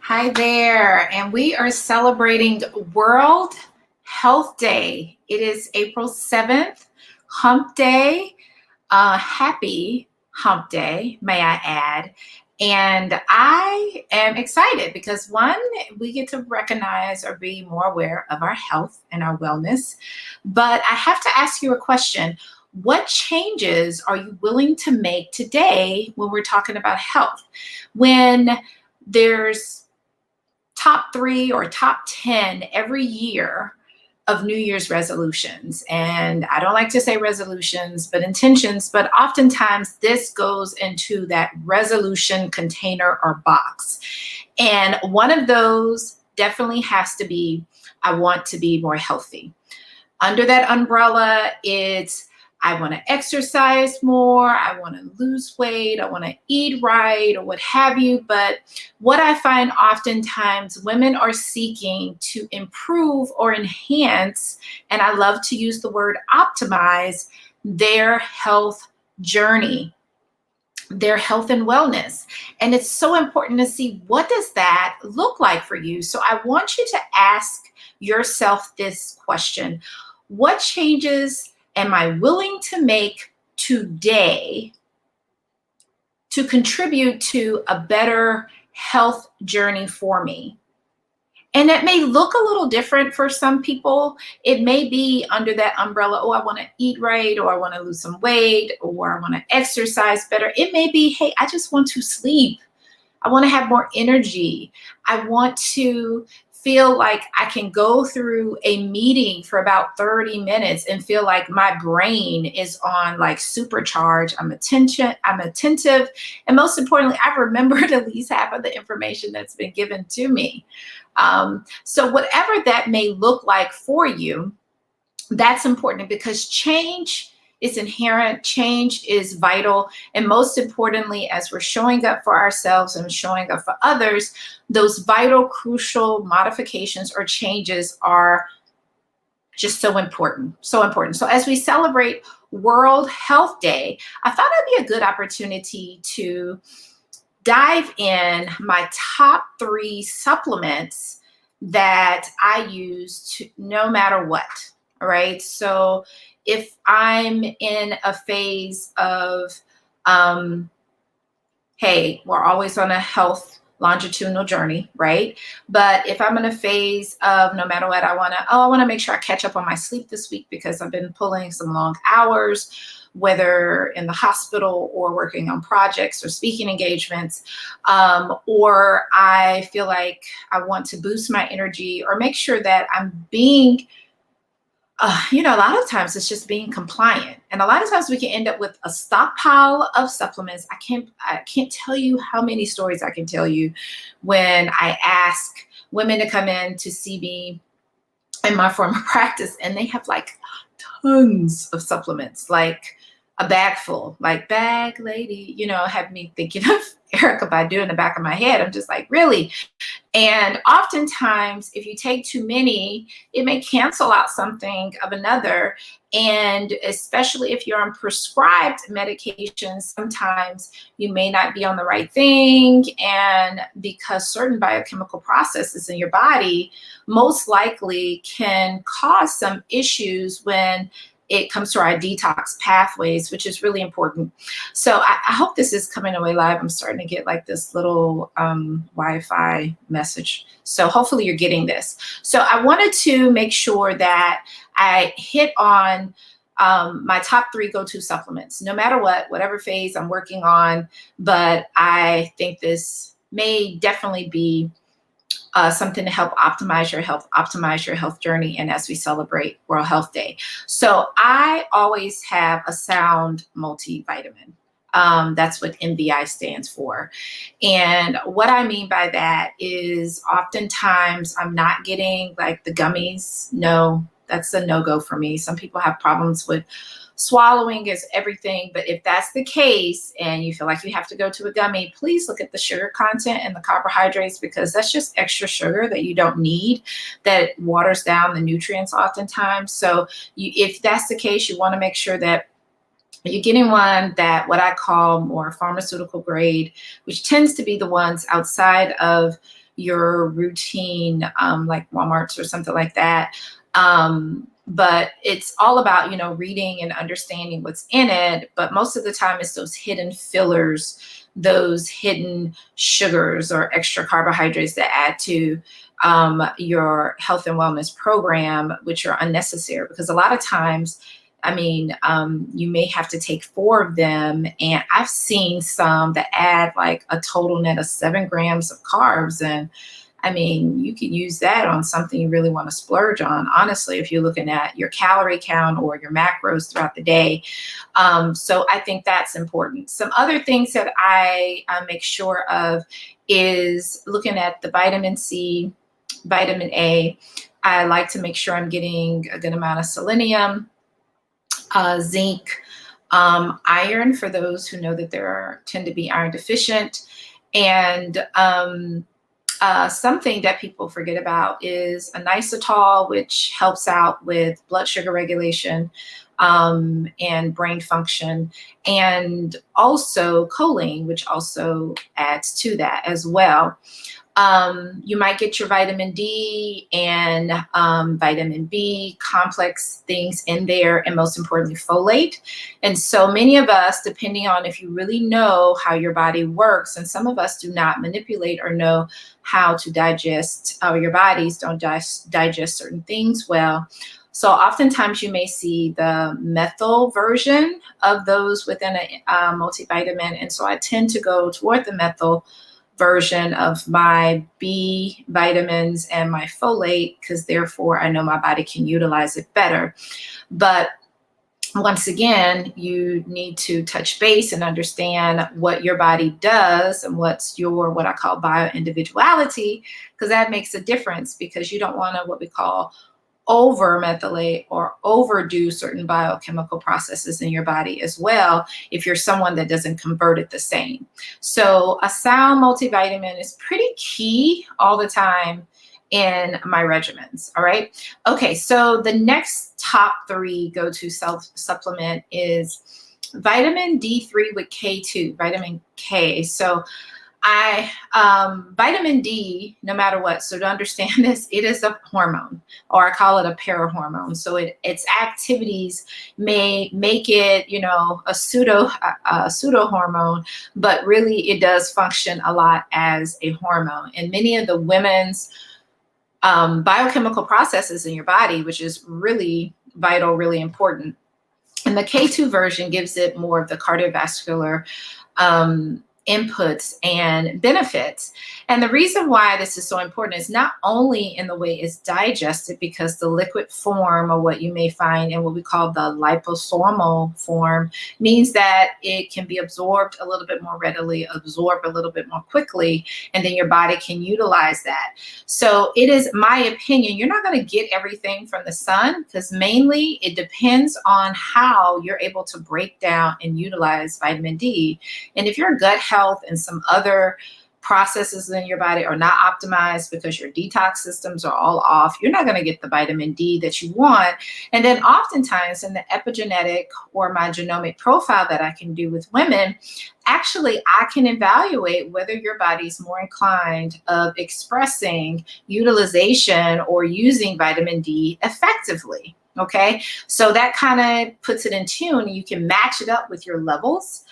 Hi there, and we are celebrating World Health Day. It is April 7th, Hump Day. Happy Hump Day, may I add. And I am excited because one, we get to recognize or be more aware of our health and our wellness. But I have to ask you a question. What changes are you willing to make today when we're talking about health? When there's top three or top 10 every year of New Year's resolutions. And I don't like to say resolutions, but intentions, but oftentimes this goes into that resolution container or box. And one of those definitely has to be I want to be more healthy. Under that umbrella, it's I want to exercise more, I want to lose weight, I want to eat right, or what have you. But what I find oftentimes women are seeking to improve or enhance, and I love to use the word optimize, their health journey, their health and wellness. And it's so important to see, what does that look like for you? So I want you to ask yourself this question: what changes am I willing to make today to contribute to a better health journey for me? And it may look a little different for some people. It may be under that umbrella, oh, I want to eat right, or I want to lose some weight, or I want to exercise better. It may be, hey, I just want to sleep. I want to have more energy. I want to feel like I can go through a meeting for about 30 minutes and feel like my brain is on like supercharge. I'm attentive. And most importantly, I've remembered at least half of the information that's been given to me. So whatever that may look like for you, that's important, because change is inherent, change is vital. And most importantly, as we're showing up for ourselves and showing up for others, those vital, crucial modifications or changes are just so important, so important. So as we celebrate World Health Day, I thought it'd be a good opportunity to dive in my top three supplements that I use to, no matter what. All right. So if I'm in a phase of, hey, we're always on a health longitudinal journey, right? But if I'm in a phase of, no matter what, I want to make sure I catch up on my sleep this week because I've been pulling some long hours, whether in the hospital or working on projects or speaking engagements, or I feel like I want to boost my energy or make sure that I'm being a lot of times it's just being compliant, and a lot of times we can end up with a stockpile of supplements. I can't tell you how many stories I can tell you when I ask women to come in to see me in my former practice, and they have like tons of supplements, like a bag full, like bag lady, have me thinking of Erica Badu in the back of my head. I'm just like, really? And oftentimes, if you take too many, it may cancel out something of another. And especially if you're on prescribed medications, sometimes you may not be on the right thing. And because certain biochemical processes in your body most likely can cause some issues when it comes to our detox pathways, which is really important. So I hope this is coming away live. I'm starting to get like this little Wi-Fi message. So hopefully you're getting this. So I wanted to make sure that I hit on my top three go-to supplements, no matter whatever phase I'm working on. But I think this may definitely be something to help optimize your health journey, and as we celebrate World Health Day. So I always have a sound multivitamin. That's what MVI stands for. And what I mean by that is oftentimes I'm not getting like the gummies. No, that's a no-go for me. Some people have problems with swallowing is everything. But if that's the case and you feel like you have to go to a gummy, please look at the sugar content and the carbohydrates, because that's just extra sugar that you don't need, that waters down the nutrients oftentimes. So if that's the case, you want to make sure that you're getting one that what I call more pharmaceutical grade, which tends to be the ones outside of your routine, like Walmart's or something like that. But it's all about, reading and understanding what's in it. But most of the time, it's those hidden fillers, those hidden sugars or extra carbohydrates that add to your health and wellness program, which are unnecessary. Because a lot of times, you may have to take 4 of them. And I've seen some that add like a total net of 7 grams of carbs. And you could use that on something you really want to splurge on, honestly, if you're looking at your calorie count or your macros throughout the day. So I think that's important. Some other things that I make sure of is looking at the vitamin C, vitamin A. I like to make sure I'm getting a good amount of selenium, zinc, iron for those who know that tend to be iron deficient. And something that people forget about is inositol, which helps out with blood sugar regulation and brain function, and also choline, which also adds to that as well. You might get your vitamin D and vitamin B complex things in there, and most importantly, folate. And so many of us, depending on if you really know how your body works, and some of us do not manipulate or know how to digest, or your bodies don't digest certain things well. So oftentimes you may see the methyl version of those within a multivitamin. And so I tend to go toward the methyl version of my B vitamins and my folate, because therefore I know my body can utilize it better. But once again, you need to touch base and understand what your body does and what's your, what I call bio-individuality, because that makes a difference, because you don't want to, what we call, over methylate or overdo certain biochemical processes in your body as well, if you're someone that doesn't convert it the same. So a sound multivitamin is pretty key all the time in my regimens. All right. Okay. So the next top 3 go-to supplement is vitamin D3 with K2, vitamin K. So vitamin D, no matter what, so to understand this, it is a hormone, or I call it a parahormone. So its activities may make it, a pseudo hormone, but really it does function a lot as a hormone. And many of the women's biochemical processes in your body, which is really vital, really important. And the K2 version gives it more of the cardiovascular inputs and benefits. And the reason why this is so important is not only in the way it's digested, because the liquid form, or what you may find in what we call the liposomal form, means that it can be absorbed a little bit more readily, absorbed a little bit more quickly, and then your body can utilize that. So it is my opinion, you're not going to get everything from the sun, because mainly it depends on how you're able to break down and utilize vitamin D. And if your gut health and some other processes in your body are not optimized, because your detox systems are all off, you're not going to get the vitamin D that you want. And then oftentimes in the epigenetic or my genomic profile that I can do with women, actually I can evaluate whether your body's more inclined of expressing utilization or using vitamin D effectively. Okay, so that kind of puts it in tune. You can match it up with your levels,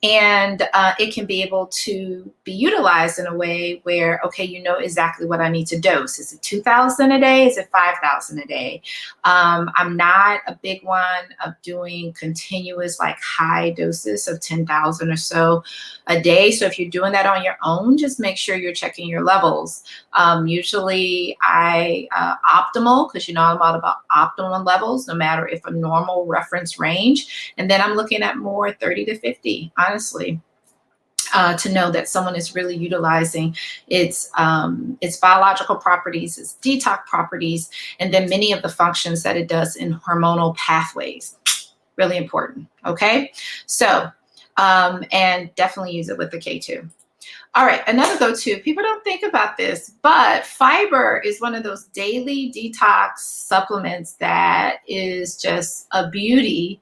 and it can be able to be utilized in a way where, okay, you know exactly what I need to dose. Is it 2,000 a day? Is it 5,000 a day? I'm not a big one of doing continuous, like high doses of 10,000 or so a day. So if you're doing that on your own, just make sure you're checking your levels. Usually I optimal, because I'm all about optimal levels, no matter if a normal reference range. And then I'm looking at more 30 to 50, honestly, to know that someone is really utilizing its biological properties, its detox properties, and then many of the functions that it does in hormonal pathways. Really important. Okay. So, and definitely use it with the K2. All right, another go-to, people don't think about this, but fiber is one of those daily detox supplements that is just a beauty,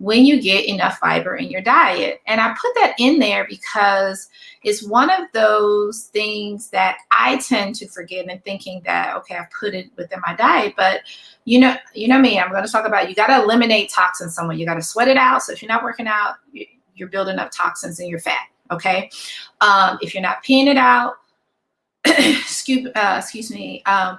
when you get enough fiber in your diet. And I put that in there because it's one of those things that I tend to forget and thinking that, okay, I've put it within my diet. But you know me, I'm going to talk about, you got to eliminate toxins somewhere. You got to sweat it out. So if you're not working out, you're building up toxins in your fat. Okay. If you're not peeing it out,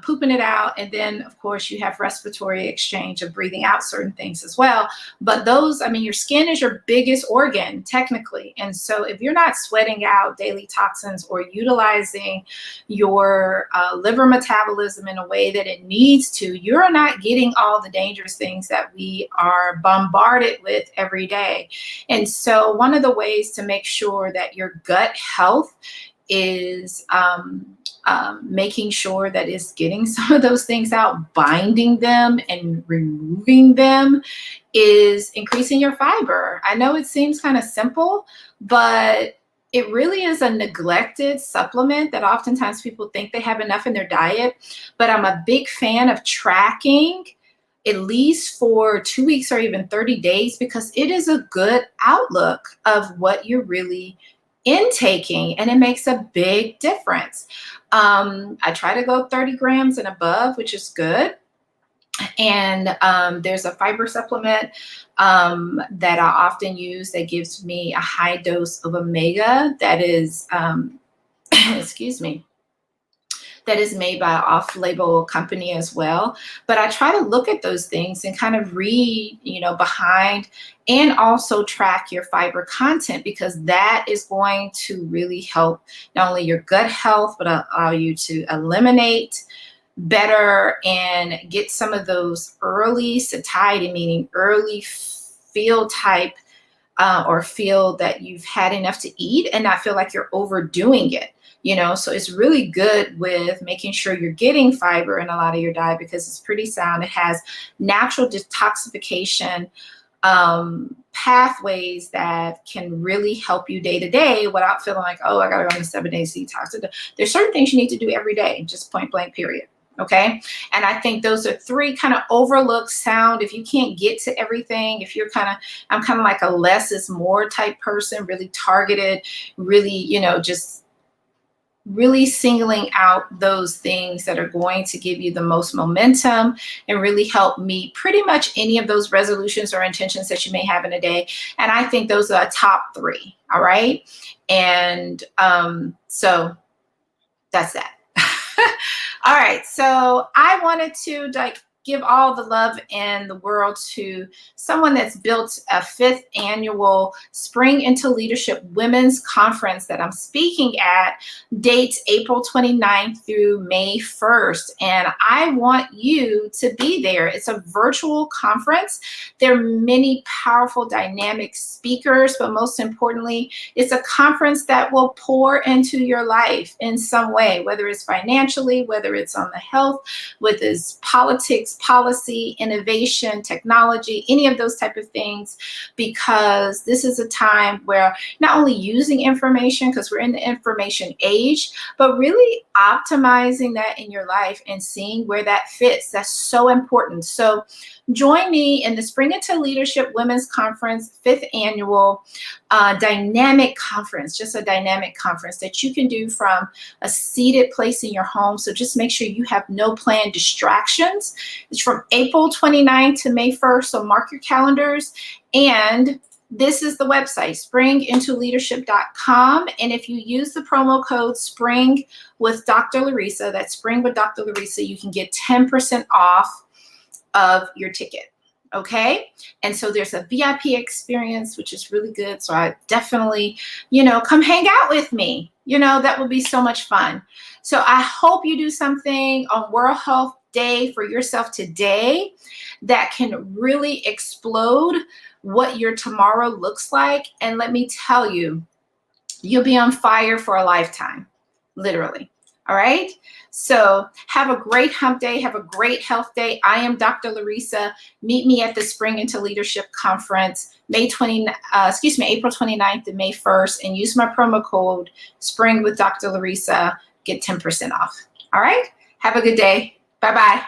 pooping it out. And then, of course, you have respiratory exchange of breathing out certain things as well. But those, I mean, your skin is your biggest organ, technically. And so if you're not sweating out daily toxins or utilizing your liver metabolism in a way that it needs to, you're not getting all the dangerous things that we are bombarded with every day. And so one of the ways to make sure that your gut health is making sure that it's getting some of those things out, binding them and removing them, is increasing your fiber. I know it seems kind of simple, but it really is a neglected supplement that oftentimes people think they have enough in their diet. But I'm a big fan of tracking at least for 2 weeks or even 30 days, because it is a good outlook of what you're really intaking, and it makes a big difference. I try to go 30 grams and above, which is good. And there's a fiber supplement that I often use that gives me a high dose of omega that is, excuse me, that is made by an off-label company as well. But I try to look at those things and kind of read, behind, and also track your fiber content, because that is going to really help not only your gut health, but allow you to eliminate better and get some of those early satiety, meaning early feel type, or feel that you've had enough to eat and not feel like you're overdoing it. So it's really good with making sure you're getting fiber in a lot of your diet, because it's pretty sound. It has natural detoxification pathways that can really help you day to day without feeling like, oh, I got to go on a 7-day detox. There's certain things you need to do every day, just point blank, period. Okay. And I think those are 3 kind of overlooked sound. If you can't get to everything, if you're I'm kind of like a less is more type person, really targeted, really, just really singling out those things that are going to give you the most momentum and really help meet pretty much any of those resolutions or intentions that you may have in a day. And I think those are top 3. All right. And so that's that. All right. So I wanted to give all the love in the world to someone that's built a 5th annual Spring into Leadership Women's Conference that I'm speaking at. Dates April 29th through May 1st. And I want you to be there. It's a virtual conference. There are many powerful, dynamic speakers, but most importantly, it's a conference that will pour into your life in some way, whether it's financially, whether it's on the health, whether it's politics, policy, innovation, technology, any of those type of things, because this is a time where not only using information, because we're in the information age, but really optimizing that in your life and seeing where that fits. That's so important. So join me in the Spring into Leadership Women's Conference, 5th annual dynamic conference, just a dynamic conference that you can do from a seated place in your home. So just make sure you have no planned distractions. It's from April 29th to May 1st. So mark your calendars. And this is the website, springintoleadership.com. And if you use the promo code SPRING with Dr. Larissa, that's SPRING with Dr. Larissa, you can get 10% off of your ticket. Okay. And so there's a VIP experience, which is really good. So I definitely, come hang out with me. That would be so much fun. So I hope you do something on World Health Day for yourself today that can really explode what your tomorrow looks like. And let me tell you, you'll be on fire for a lifetime, literally. All right. So have a great hump day. Have a great health day. I am Dr. Larissa. Meet me at the Spring into Leadership Conference, April 29th to May 1st, and use my promo code SPRING with Dr. Larissa. Get 10% off. All right. Have a good day. Bye-bye.